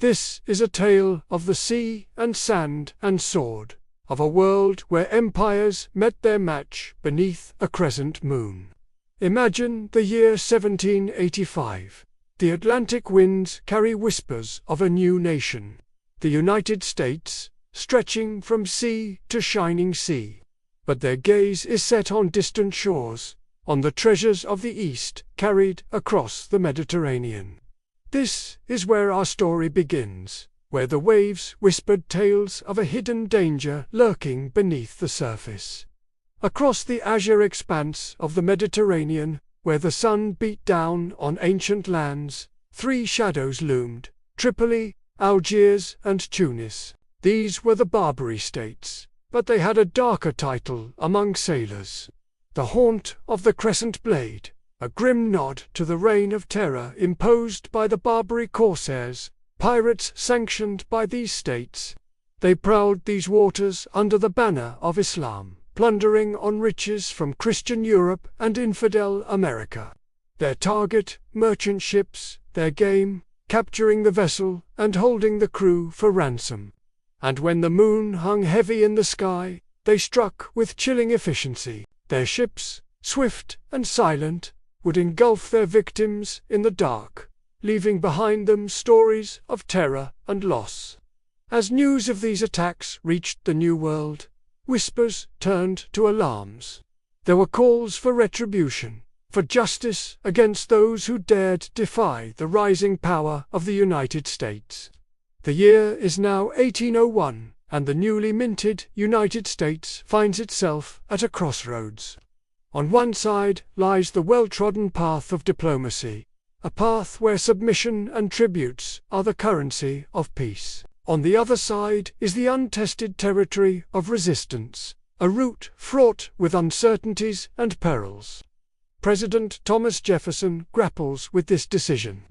This is a tale of the sea and sand and sword, of a world where empires met their match beneath a crescent moon. Imagine the year 1785. The Atlantic winds carry whispers of a new nation. The United States, stretching from sea to shining sea. But their gaze is set on distant shores, on the treasures of the East carried across the Mediterranean. This is where our story begins, where the waves whispered tales of a hidden danger lurking beneath the surface. Across the azure expanse of the Mediterranean, where the sun beat down on ancient lands, three shadows loomed: Tripoli, Algiers, and Tunis. These were the Barbary states, but they had a darker title among sailors: the haunt of the crescent blade, a grim nod to the reign of terror imposed by the Barbary corsairs, pirates sanctioned by these states. They prowled these waters under the banner of Islam, plundering on riches from Christian Europe and infidel America. Their target, merchant ships; their game, capturing the vessel and holding the crew for ransom. And when the moon hung heavy in the sky, they struck with chilling efficiency. Their ships, swift and silent, would engulf their victims in the dark, leaving behind them stories of terror and loss. As news of these attacks reached the New World, whispers turned to alarms. There were calls for retribution, for justice against those who dared defy the rising power of the United States. The year is now 1801, and the newly minted United States finds itself at a crossroads. On one side lies the well-trodden path of diplomacy, a path where submission and tributes are the currency of peace. On the other side is the untested territory of resistance, a route fraught with uncertainties and perils. President Thomas Jefferson grapples with this decision.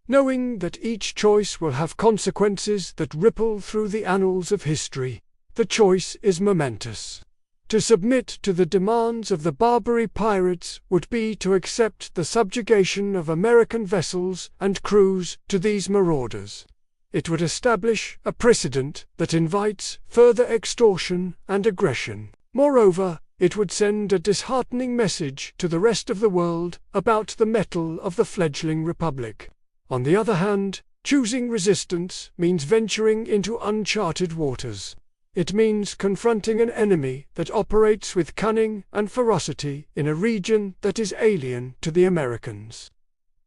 Knowing that each choice will have consequences that ripple through the annals of history, the choice is momentous. To submit to the demands of the Barbary pirates would be to accept the subjugation of American vessels and crews to these marauders. It would establish a precedent that invites further extortion and aggression. Moreover, it would send a disheartening message to the rest of the world about the mettle of the fledgling republic. On the other hand, choosing resistance means venturing into uncharted waters. It means confronting an enemy that operates with cunning and ferocity in a region that is alien to the Americans.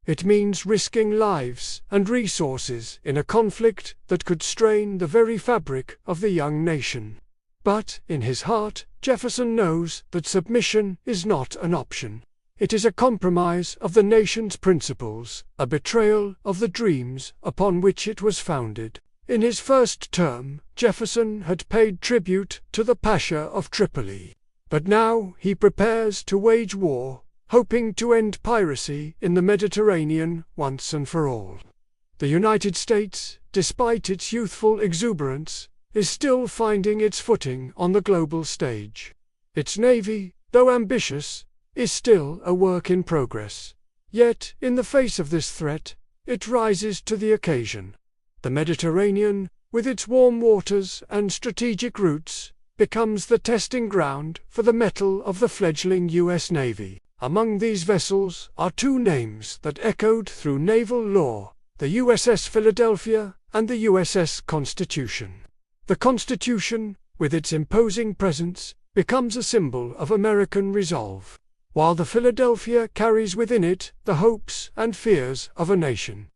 It means risking lives and resources in a conflict that could strain the very fabric of the young nation. But, in his heart, Jefferson knows that submission is not an option. It is a compromise of the nation's principles, a betrayal of the dreams upon which it was founded. In his first term, Jefferson had paid tribute to the Pasha of Tripoli. But now he prepares to wage war, hoping to end piracy in the Mediterranean once and for all. The United States, despite its youthful exuberance, is still finding its footing on the global stage. Its navy, though ambitious, is still a work in progress. Yet, in the face of this threat, it rises to the occasion. The Mediterranean, with its warm waters and strategic routes, becomes the testing ground for the mettle of the fledgling U.S. Navy. Among these vessels are two names that echoed through naval lore: the USS Philadelphia and the USS Constitution. The Constitution, with its imposing presence, becomes a symbol of American resolve, while the Philadelphia carries within it the hopes and fears of a nation.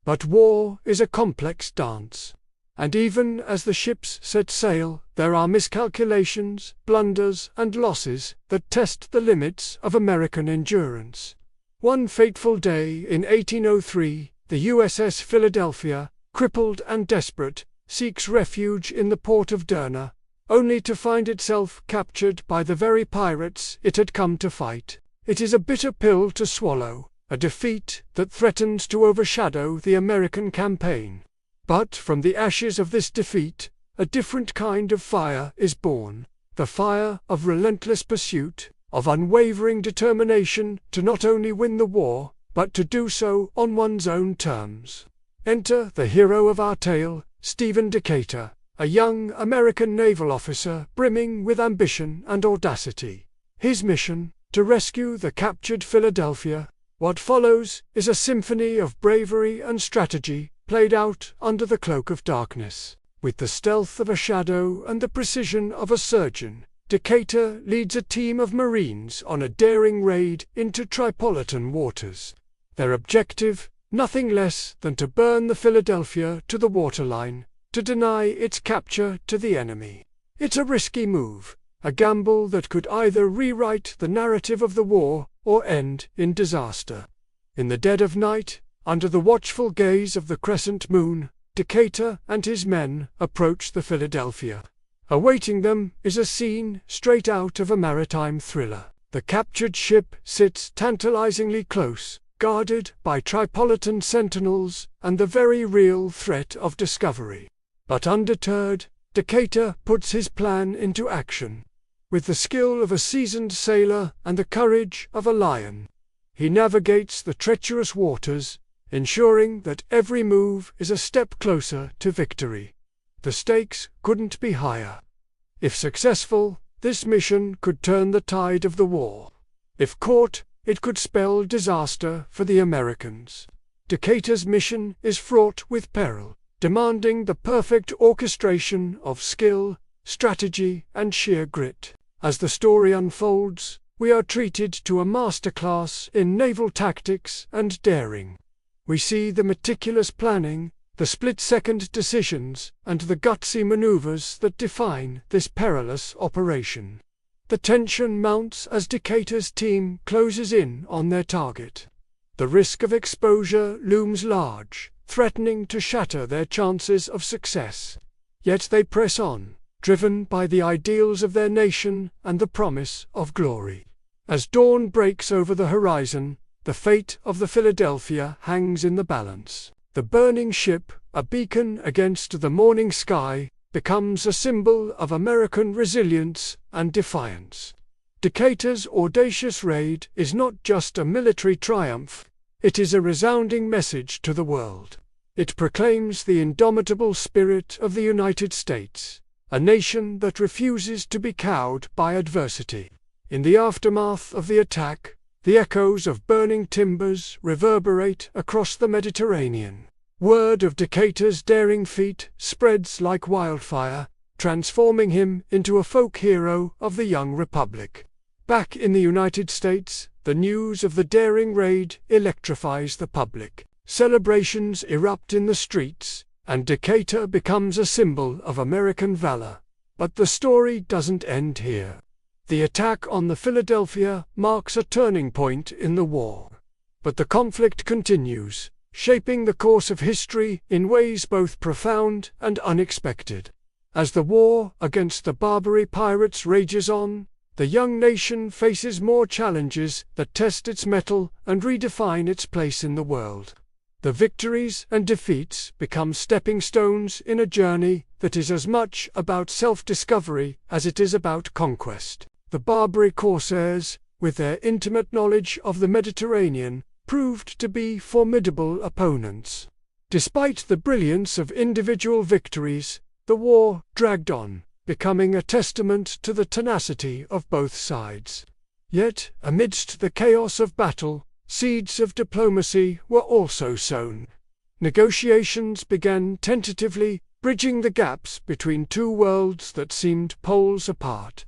But war is a complex dance, and even as the ships set sail, there are miscalculations, blunders, and losses that test the limits of American endurance. One fateful day in 1803, the USS Philadelphia, crippled and desperate, seeks refuge in the port of Derna, only to find itself captured by the very pirates it had come to fight. It is a bitter pill to swallow, a defeat that threatens to overshadow the American campaign. But from the ashes of this defeat, a different kind of fire is born, the fire of relentless pursuit, of unwavering determination to not only win the war, but to do so on one's own terms. Enter the hero of our tale, Stephen Decatur, a young American naval officer brimming with ambition and audacity. His mission: to rescue the captured Philadelphia. What follows is a symphony of bravery and strategy, played out under the cloak of darkness. With the stealth of a shadow and the precision of a surgeon, Decatur leads a team of Marines on a daring raid into Tripolitan waters. Their objective: nothing less than to burn the Philadelphia to the waterline, to deny its capture to the enemy. It's a risky move, a gamble that could either rewrite the narrative of the war or end in disaster. In the dead of night, under the watchful gaze of the crescent moon, Decatur and his men approach the Philadelphia. Awaiting them is a scene straight out of a maritime thriller. The captured ship sits tantalizingly close, guarded by Tripolitan sentinels and the very real threat of discovery. But undeterred, Decatur puts his plan into action. With the skill of a seasoned sailor and the courage of a lion, he navigates the treacherous waters, ensuring that every move is a step closer to victory. The stakes couldn't be higher. If successful, this mission could turn the tide of the war. If caught, it could spell disaster for the Americans. Decatur's mission is fraught with peril, demanding the perfect orchestration of skill, strategy, and sheer grit. As the story unfolds, we are treated to a masterclass in naval tactics and daring. We see the meticulous planning, the split-second decisions, and the gutsy maneuvers that define this perilous operation. The tension mounts as Decatur's team closes in on their target. The risk of exposure looms large, threatening to shatter their chances of success. Yet they press on, driven by the ideals of their nation and the promise of glory. As dawn breaks over the horizon, the fate of the Philadelphia hangs in the balance. The burning ship, a beacon against the morning sky, becomes a symbol of American resilience and defiance. Decatur's audacious raid is not just a military triumph, it is a resounding message to the world. It proclaims the indomitable spirit of the United States, a nation that refuses to be cowed by adversity. In the aftermath of the attack, the echoes of burning timbers reverberate across the Mediterranean. Word of Decatur's daring feat spreads like wildfire, transforming him into a folk hero of the young republic. Back in the United States, the news of the daring raid electrifies the public. Celebrations erupt in the streets, and Decatur becomes a symbol of American valor. But the story doesn't end here. The attack on the Philadelphia marks a turning point in the war. But the conflict continues, shaping the course of history in ways both profound and unexpected. As the war against the Barbary pirates rages on, the young nation faces more challenges that test its mettle and redefine its place in the world. The victories and defeats become stepping stones in a journey that is as much about self-discovery as it is about conquest. The Barbary corsairs, with their intimate knowledge of the Mediterranean, proved to be formidable opponents. Despite the brilliance of individual victories, the war dragged on, becoming a testament to the tenacity of both sides. Yet, amidst the chaos of battle, seeds of diplomacy were also sown. Negotiations began tentatively, bridging the gaps between two worlds that seemed poles apart.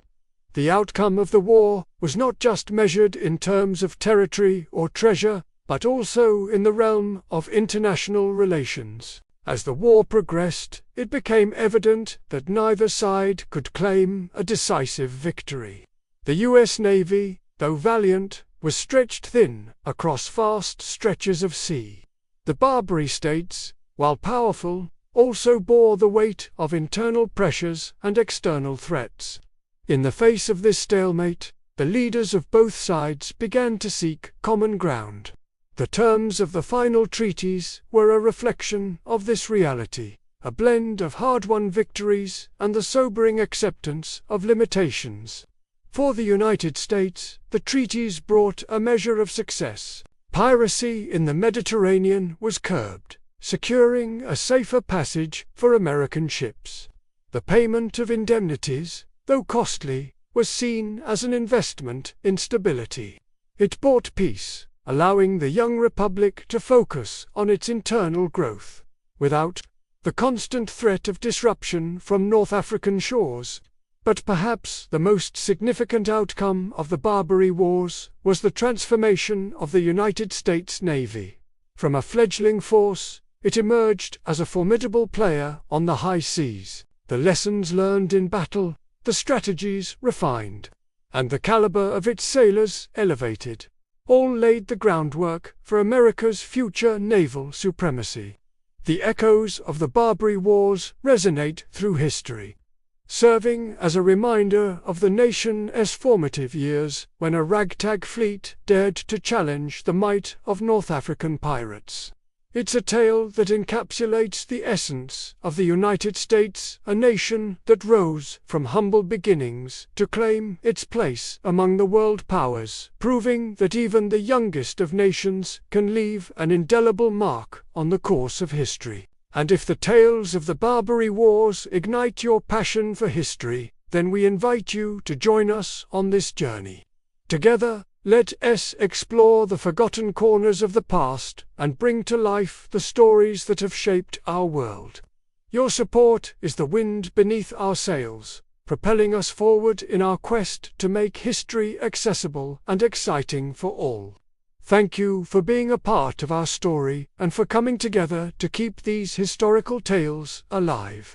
The outcome of the war was not just measured in terms of territory or treasure, but also in the realm of international relations. As the war progressed, it became evident that neither side could claim a decisive victory. The U.S. Navy, though valiant, was stretched thin across vast stretches of sea. The Barbary states, while powerful, also bore the weight of internal pressures and external threats. In the face of this stalemate, the leaders of both sides began to seek common ground. The terms of the final treaties were a reflection of this reality, a blend of hard-won victories and the sobering acceptance of limitations. For the United States, the treaties brought a measure of success. Piracy in the Mediterranean was curbed, securing a safer passage for American ships. The payment of indemnities, though costly, was seen as an investment in stability. It bought peace, allowing the young republic to focus on its internal growth, without the constant threat of disruption from North African shores. But perhaps the most significant outcome of the Barbary Wars was the transformation of the United States Navy. From a fledgling force, it emerged as a formidable player on the high seas. The lessons learned in battle, the strategies refined, and the caliber of its sailors elevated, all laid the groundwork for America's future naval supremacy. The echoes of the Barbary Wars resonate through history, serving as a reminder of the nation's formative years when a ragtag fleet dared to challenge the might of North African pirates. It's a tale that encapsulates the essence of the United States, a nation that rose from humble beginnings to claim its place among the world powers, proving that even the youngest of nations can leave an indelible mark on the course of history. And if the tales of the Barbary Wars ignite your passion for history, then we invite you to join us on this journey. Together, let us explore the forgotten corners of the past and bring to life the stories that have shaped our world. Your support is the wind beneath our sails, propelling us forward in our quest to make history accessible and exciting for all. Thank you for being a part of our story and for coming together to keep these historical tales alive.